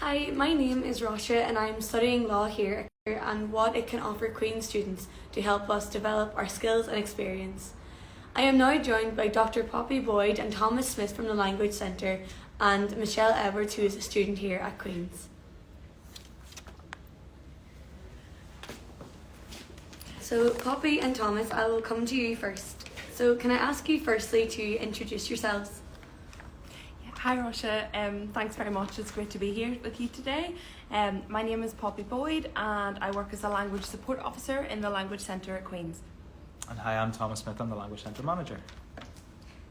Hi, my name is Rasha and I'm studying law here and what it can offer Queen's students to help us develop our skills and experience. I am now joined by Dr. Poppy Boyd and Thomas Smith from the Language Centre and Michelle Edwards, who is a student here at Queen's. So Poppy and Thomas, I will come to you first. So can I ask you firstly to introduce yourselves? Hi Rasha, thanks very much. It's great to be here with you today. My name is Poppy Boyd and I work as a Language Support Officer in the Language Centre at Queen's. And hi, I'm Thomas Smith, I'm the Language Centre Manager.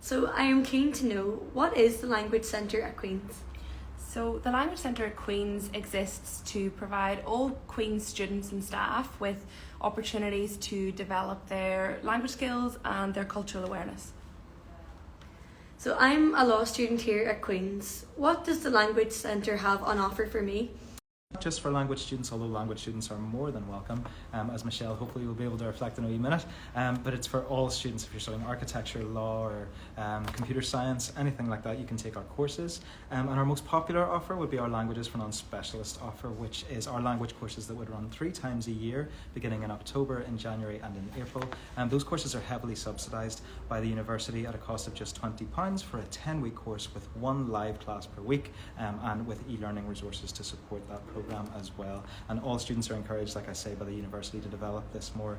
So I am keen to know, what is the Language Centre at Queen's? So the Language Centre at Queen's exists to provide all Queen's students and staff with opportunities to develop their language skills and their cultural awareness. So I'm a law student here at Queen's. What does the Language Centre have on offer for me? Not just for language students, although language students are more than welcome, as Michelle hopefully will be able to reflect in a wee minute, but it's for all students. If you're studying architecture, law or computer science, anything like that, you can take our courses. And our most popular offer would be our Languages for Non-Specialist offer, which is our language courses that would run 3 times a year, beginning in October, in January and in April. Those courses are heavily subsidised by the university at a cost of just £20 for a 10-week course with 1 live class per week and with e-learning resources to support that program as well. And all students are encouraged, like I say, by the university to develop this more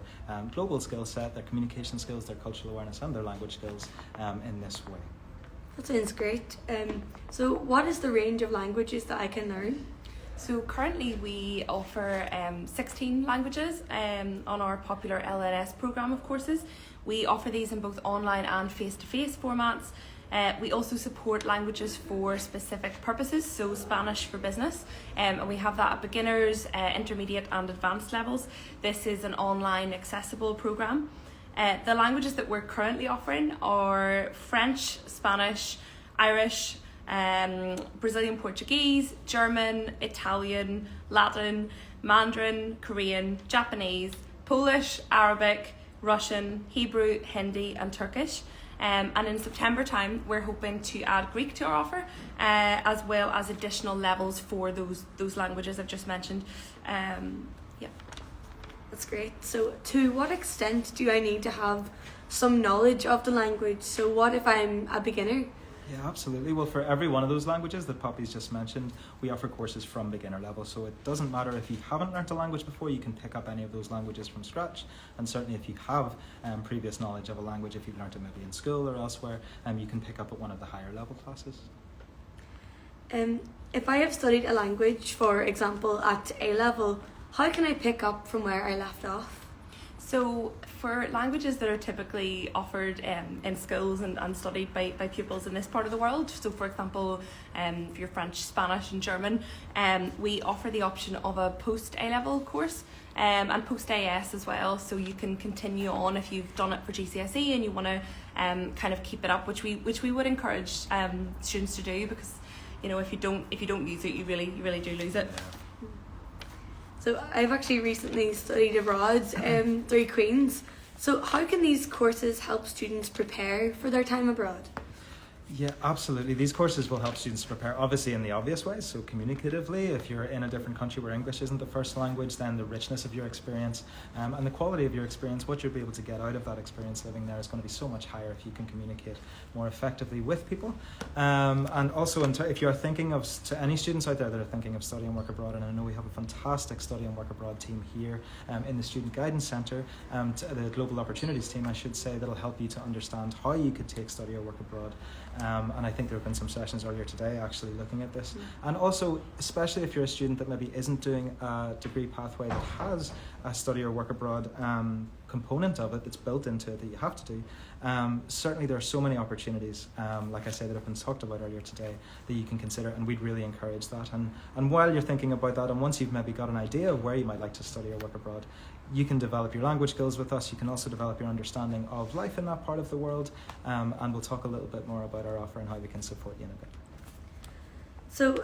global skill set, their communication skills, their cultural awareness and their language skills in this way. That sounds great. So what is the range of languages that I can learn? So currently we offer 16 languages on our popular LNS programme of courses. We offer these in both online and face-to-face formats. We also support languages for specific purposes, so Spanish for business, and we have that at beginners, intermediate and advanced levels. This is an online accessible programme. The languages that we're currently offering are French, Spanish, Irish, Brazilian Portuguese, German, Italian, Latin, Mandarin, Korean, Japanese, Polish, Arabic, Russian, Hebrew, Hindi and Turkish. And in September time, we're hoping to add Greek to our offer, as well as additional levels for those languages I've just mentioned. Yeah. That's great. So to what extent do I need to have some knowledge of the language? So what if I'm a beginner? Yeah, absolutely. Well, for every one of those languages that Poppy's just mentioned, we offer courses from beginner level. So it doesn't matter if you haven't learnt a language before, you can pick up any of those languages from scratch. And certainly if you have previous knowledge of a language, if you've learnt it maybe in school or elsewhere, you can pick up at one of the higher level classes. If I have studied a language, for example, at A level, how can I pick up from where I left off? So for languages that are typically offered in schools and studied by pupils in this part of the world, so for example, for your French, Spanish and German, we offer the option of a post-A-level course and post-AS as well, so you can continue on if you've done it for GCSE and you want to kind of keep it up, which we would encourage students to do, because you know if you don't use it, you really do lose it. So I've actually recently studied abroad through Queen's. So how can these courses help students prepare for their time abroad? Yeah, absolutely. These courses will help students prepare, obviously in the obvious ways, so communicatively. If you're in a different country where English isn't the first language, then the richness of your experience and the quality of your experience, what you'll be able to get out of that experience living there is going to be so much higher if you can communicate more effectively with people. And also, if you're thinking of, to any students out there that are thinking of study and work abroad, and I know we have a fantastic study and work abroad team here in the Student Guidance Centre, the Global Opportunities team, I should say, that'll help you to understand how you could take study or work abroad. And I think there have been some sessions earlier today actually looking at this. And also, especially if you're a student that maybe isn't doing a degree pathway that has a study or work abroad component of it that's built into it that you have to do, certainly there are so many opportunities, like I said, that have been talked about earlier today, that you can consider, and we'd really encourage that. And while you're thinking about that, and once you've maybe got an idea of where you might like to study or work abroad, you can develop your language skills with us. You can also develop your understanding of life in that part of the world, and we'll talk a little bit more about our offer and how we can support you in a bit. So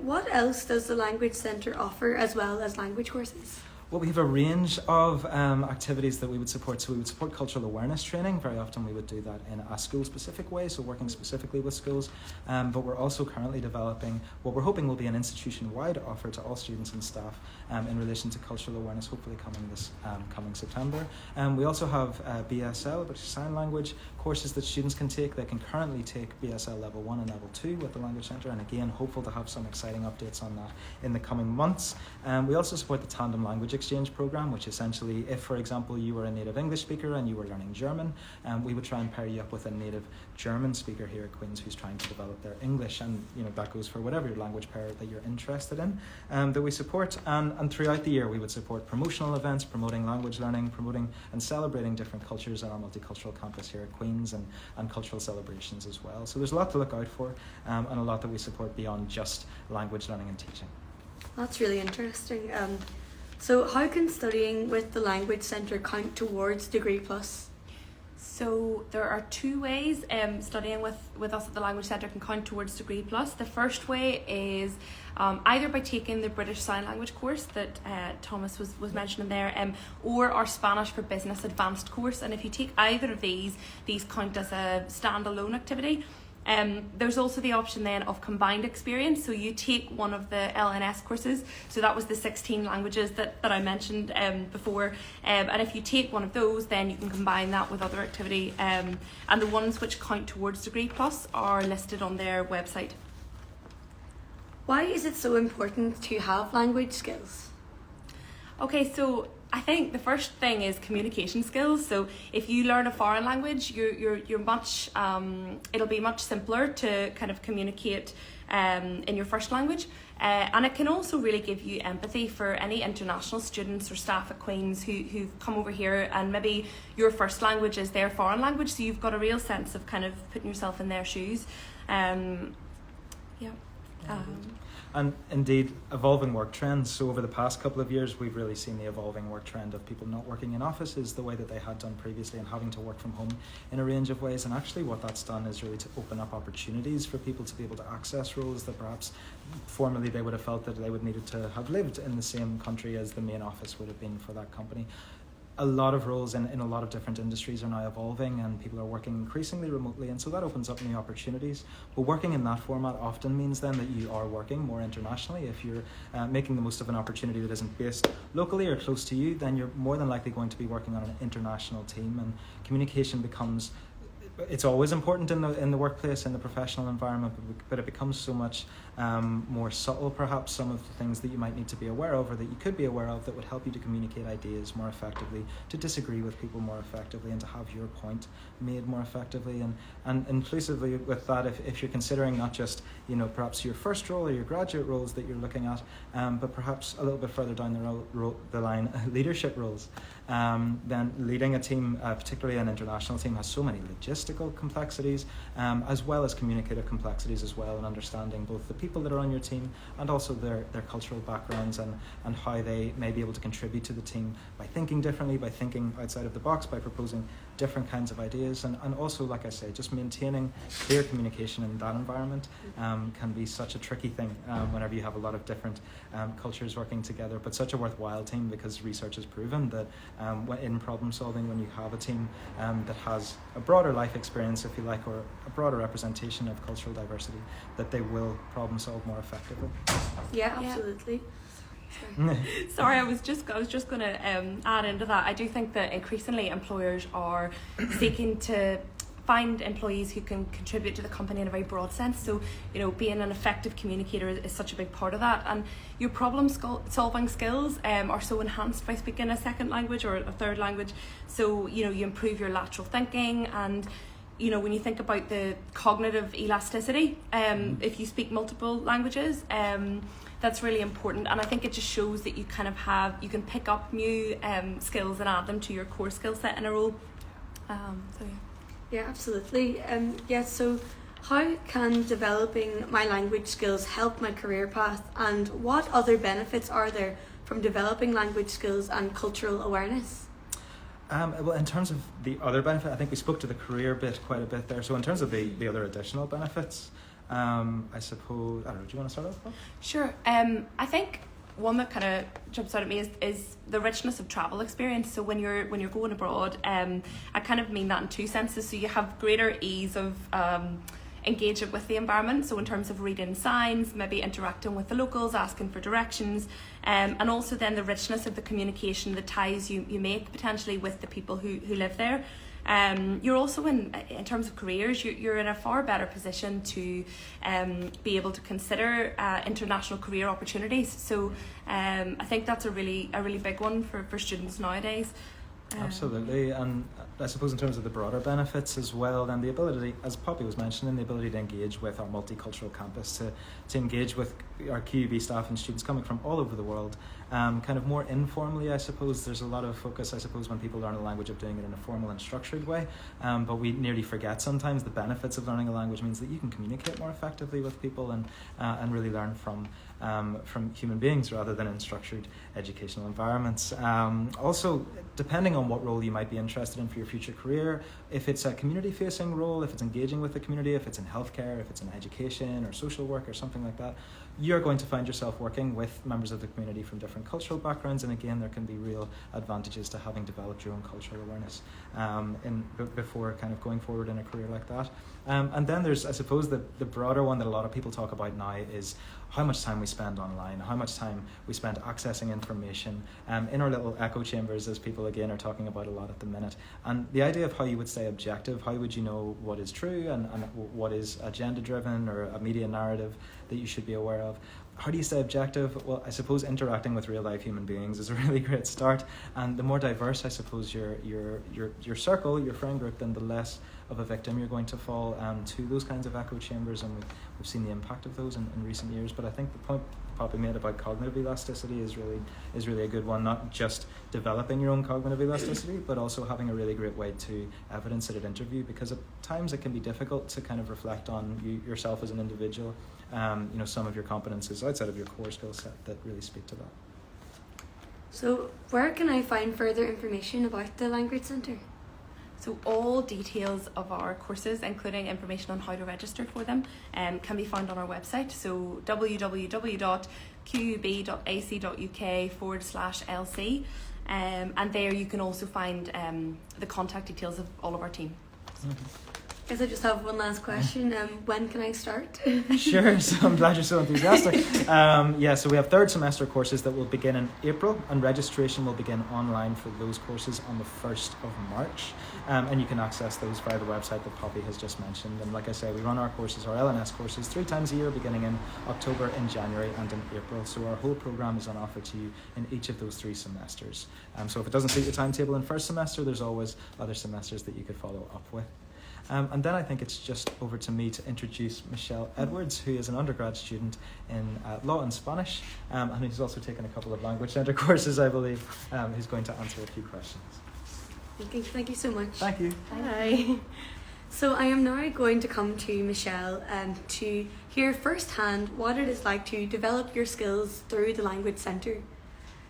what else does the Language Centre offer as well as language courses? Well, we have a range of activities that we would support. So we would support cultural awareness training. Very often we would do that in a school-specific way, so working specifically with schools. But we're also currently developing what we're hoping will be an institution-wide offer to all students and staff in relation to cultural awareness, hopefully coming this coming September. We also have BSL, which is sign language courses that students can take. They can currently take BSL Level 1 and Level 2 with the Language Centre, and again, hopeful to have some exciting updates on that in the coming months. We also support the Tandem Language Exchange Programme, which essentially, if, for example, you were a native English speaker and you were learning German, we would try and pair you up with a native German speaker here at Queen's who's trying to develop their English, and that goes for whatever language pair that you're interested in, that we support. And throughout the year, we would support promotional events, promoting language learning, promoting and celebrating different cultures on our multicultural campus here at Queen's, and cultural celebrations as well. So there's a lot to look out for, and a lot that we support beyond just language learning and teaching. That's really interesting. So how can studying with the Language Centre count towards DegreePlus? So there are two ways studying with us at the Language Centre can count towards DegreePlus. The first way is either by taking the British Sign Language course that Thomas was mentioning there, or our Spanish for Business Advanced course. And if you take either of these count as a standalone activity. There's also the option then of combined experience. So you take one of the LNS courses, so that was the 16 languages that I mentioned before, and if you take one of those, then you can combine that with other activity, and the ones which count towards DegreePlus are listed on their website. Why is it so important to have language skills? Okay, so I think the first thing is communication skills. So if you learn a foreign language, you're much it'll be much simpler to kind of communicate in your first language, and it can also really give you empathy for any international students or staff at Queen's who've come over here and maybe your first language is their foreign language, so you've got a real sense of kind of putting yourself in their shoes. And indeed, evolving work trends. So over the past couple of years, we've really seen the evolving work trend of people not working in offices the way that they had done previously and having to work from home in a range of ways. And actually what that's done is really to open up opportunities for people to be able to access roles that perhaps formerly they would have felt that they would needed to have lived in the same country as the main office would have been for that company. A lot of roles in a lot of different industries are now evolving, and people are working increasingly remotely, and so that opens up new opportunities. But working in that format often means then that you are working more internationally. If you're making the most of an opportunity that isn't based locally or close to you, then you're more than likely going to be working on an international team, and communication becomes, it's always important in the workplace, in the professional environment, but it becomes so much more subtle, perhaps, some of the things that you might need to be aware of or that you could be aware of that would help you to communicate ideas more effectively, to disagree with people more effectively, and to have your point made more effectively. And inclusively with that, if you're considering not just perhaps your first role or your graduate roles that you're looking at, but perhaps a little bit further down the line, leadership roles, then leading a team, particularly an international team, has so many logistical complexities, as well as communicative complexities as well, and understanding both the people that are on your team and also their cultural backgrounds and how they may be able to contribute to the team by thinking differently, by thinking outside of the box, by proposing different kinds of ideas, and also, like I say, just maintaining clear communication in that environment can be such a tricky thing whenever you have a lot of different cultures working together, but such a worthwhile team, because research has proven that in problem solving, when you have a team that has a broader life experience, if you like, or a broader representation of cultural diversity, that they will problem solve more effectively. Yeah, absolutely. Sorry, I was just going to add into that. I do think that increasingly employers are seeking to find employees who can contribute to the company in a very broad sense. So, being an effective communicator is such a big part of that. And your problem solving skills are so enhanced by speaking a second language or a third language. So, you improve your lateral thinking, and when you think about the cognitive elasticity, if you speak multiple languages, that's really important. And I think it just shows that you kind of you can pick up new skills and add them to your core skill set in a role. Yeah, absolutely. So how can developing my language skills help my career path, and what other benefits are there from developing language skills and cultural awareness? Well, in terms of the other benefit, I think we spoke to the career bit quite a bit there. So in terms of the other additional benefits, I suppose, I don't know, do you want to start off? Sure. I think one that kind of jumps out at me is the richness of travel experience. So when you're going abroad, I kind of mean that in two senses. So you have greater ease of engaging with the environment. So in terms of reading signs, maybe interacting with the locals, asking for directions, and also then the richness of the communication, the ties you make potentially with the people who live there. You're also in terms of careers, you're in a far better position to be able to consider international career opportunities. So I think that's a really big one for students nowadays. Absolutely, and I suppose in terms of the broader benefits as well, then the ability, as Poppy was mentioning, the ability to engage with our multicultural campus, to engage with our QUB staff and students coming from all over the world, kind of more informally, I suppose. There's a lot of focus, I suppose, when people learn a language of doing it in a formal and structured way, but we nearly forget sometimes the benefits of learning a language means that you can communicate more effectively with people and really learn from human beings rather than in structured educational environments. Also, depending on what role you might be interested in for your future career, if it's a community-facing role, if it's engaging with the community, if it's in healthcare, if it's in education or social work or something like that, you're going to find yourself working with members of the community from different cultural backgrounds, and again, there can be real advantages to having developed your own cultural awareness before kind of going forward in a career like that. And then there's, I suppose, the broader one that a lot of people talk about now is how much time we spend online, how much time we spend accessing information in our little echo chambers, as people again are talking about a lot at the minute. And the idea of how you would stay objective, how would you know what is true and what is agenda driven or a media narrative that you should be aware of. How do you stay objective? Well, I suppose interacting with real life human beings is a really great start, and the more diverse I suppose your circle, your friend group, then the less of a victim you're going to fall to those kinds of echo chambers, and we've seen the impact of those in recent years. But I think the point Poppy made about cognitive elasticity is really a good one, not just developing your own cognitive elasticity, but also having a really great way to evidence it at interview, because at times it can be difficult to kind of reflect on yourself as an individual, some of your competences outside of your core skill set that really speak to that. So where can I find further information about the Language Centre? So all details of our courses, including information on how to register for them, can be found on our website. So www.qub.ac.uk/LC, and there you can also find the contact details of all of our team. Mm-hmm. I guess I just have one last question. When can I start? Sure, so I'm glad you're so enthusiastic. So we have third semester courses that will begin in April, and registration will begin online for those courses on the 1st of March. And you can access those via the website that Poppy has just mentioned. And like I say, we run our courses, our LNS courses, 3 times a year, beginning in October, in January and in April. So our whole programme is on offer to you in each of those 3 semesters. So if it doesn't suit your timetable in first semester, there's always other semesters that you could follow up with. And then I think it's just over to me to introduce Michelle Edwards, who is an undergrad student in law and Spanish, and who's also taken a couple of Language Centre courses, I believe, who's going to answer a few questions. Thank you so much. Thank you. Hi. So I am now going to come to Michelle to hear firsthand what it is like to develop your skills through the Language Centre.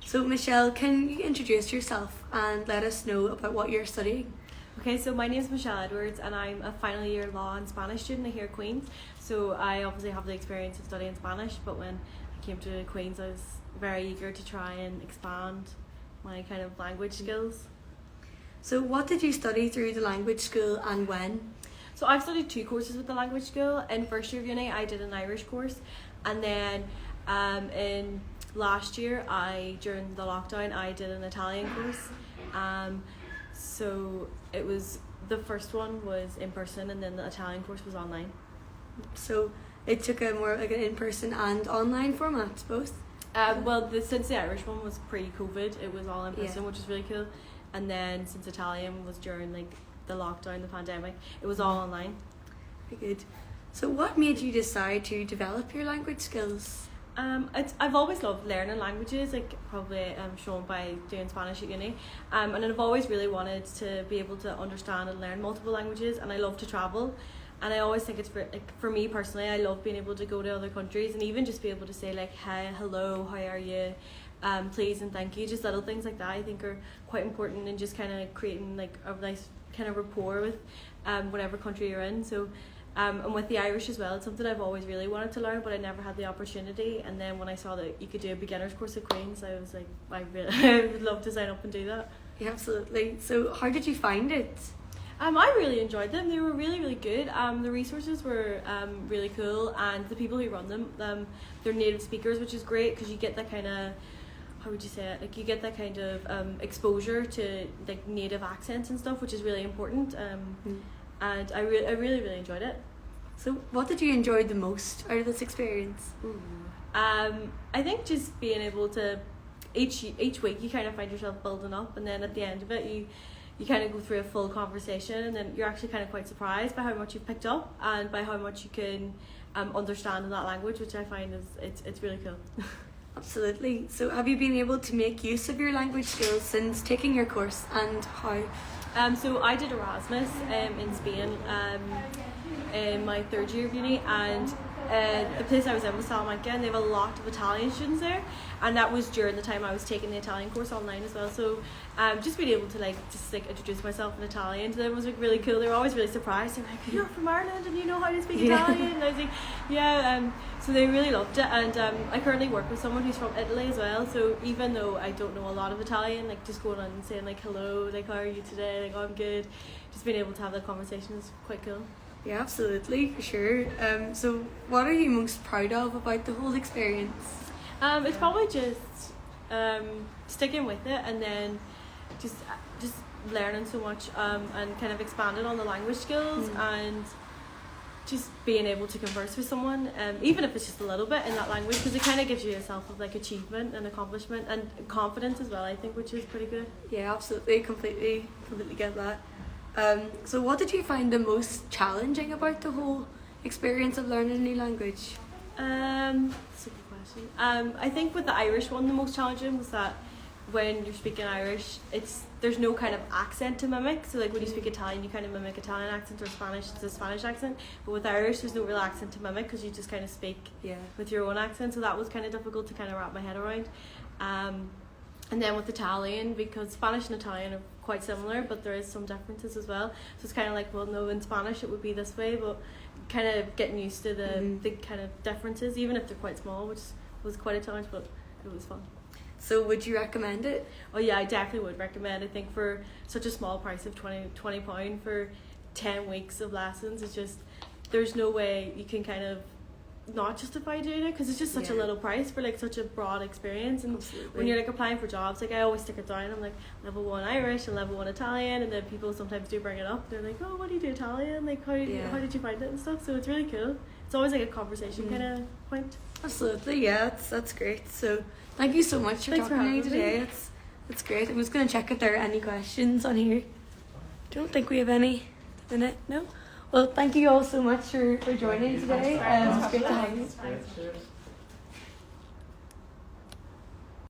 So Michelle, can you introduce yourself and let us know about what you're studying? Okay, so my name is Michelle Edwards and I'm a final year law and Spanish student here at Queen's. So I obviously have the experience of studying Spanish, but when I came to Queen's I was very eager to try and expand my kind of language skills. So what did you study through the language school and when? So I've studied 2 courses with the language school. In first year of uni I did an Irish course, and then in last year during the lockdown I did an Italian course. So it was, the first one was in person and then the Italian course was online. So it took a more like an in-person and online format, both? Since the Irish one was pre-COVID, it was all in person, which was really cool. And then since Italian was during like the lockdown, the pandemic, it was all online. Very good. So what made you decide to develop your language skills? I've always loved learning languages, like probably shown by doing Spanish at uni, and I've always really wanted to be able to understand and learn multiple languages, and I love to travel, and I always think it's for me personally, I love being able to go to other countries and even just be able to say like hi, hello, how are you, please and thank you, just little things like that I think are quite important, and just kind of creating like a nice kind of rapport with whatever country you're in. So And with the Irish as well, it's something I've always really wanted to learn, but I never had the opportunity. And then when I saw that you could do a beginner's course at Queen's, I was like, I would love to sign up and do that. Yeah, absolutely. So how did you find it? I really enjoyed them. They were really, really good. The resources were really cool, and the people who run them, they're native speakers, which is great because you get that kind of, how would you say it? Like you get that kind of exposure to like native accents and stuff, which is really important. And I really, really enjoyed it. So what did you enjoy the most out of this experience? I think just being able to each week you kind of find yourself building up, and then at the end of it you kind of go through a full conversation, and then you're actually kind of quite surprised by how much you've picked up and by how much you can understand in that language, which I find is it's really cool. Absolutely. So have you been able to make use of your language skills since taking your course, and how? So I did Erasmus in Spain in my third year of uni, and the place I was in was Salamanca, and they have a lot of Italian students there, and that was during the time I was taking the Italian course online as well. So just being able to introduce myself in Italian to them was like really cool. They were always really surprised. They were like, "You're from Ireland and you know how to speak Italian?" And I was like, "Yeah." So they really loved it, and I currently work with someone who's from Italy as well. So even though I don't know a lot of Italian, like just going on and saying like hello, like how are you today, like oh, I'm good, just being able to have that conversation is quite cool. Yeah, absolutely, for sure. So what are you most proud of about the whole experience? It's probably just sticking with it, and then just learning so much and kind of expanding on the language skills, and just being able to converse with someone, even if it's just a little bit in that language, because it kind of gives you a sense of like achievement and accomplishment and confidence as well, I think, which is pretty good. Yeah, absolutely, completely get that. So what did you find the most challenging about the whole experience of learning a new language? That's a good question. I think with the Irish one, the most challenging was that when you're speaking Irish, there's no kind of accent to mimic. So like when you speak Italian, you kind of mimic Italian accent, or Spanish, it's a Spanish accent. But with Irish, there's no real accent to mimic because you just kind of speak with your own accent. So that was kind of difficult to kind of wrap my head around. And then with Italian, because Spanish and Italian are quite similar, but there is some differences as well. So it's kind of like, well, no, in Spanish it would be this way, but kind of getting used to the kind of differences, even if they're quite small, which was quite a challenge, but it was fun. So would you recommend it? Oh yeah, I definitely would recommend. I think for such a small price of £20 for 10 weeks of lessons, it's just, there's no way you can kind of not justify doing it, because it's just such a little price for like such a broad experience. And when you're like applying for jobs, like I always stick it down, I'm like level 1 Irish and level 1 Italian, and then people sometimes do bring it up. They're like, oh, what do you do Italian, like how did you find it and stuff. So it's really cool. It's always like a conversation kind of point. Absolutely, yeah, that's great. So thank you so much for talking to me today. It's great. I'm just going to check if there are any questions on here. Don't think we have any in it. No. Well, thank you all so much for joining today. It's great to have you.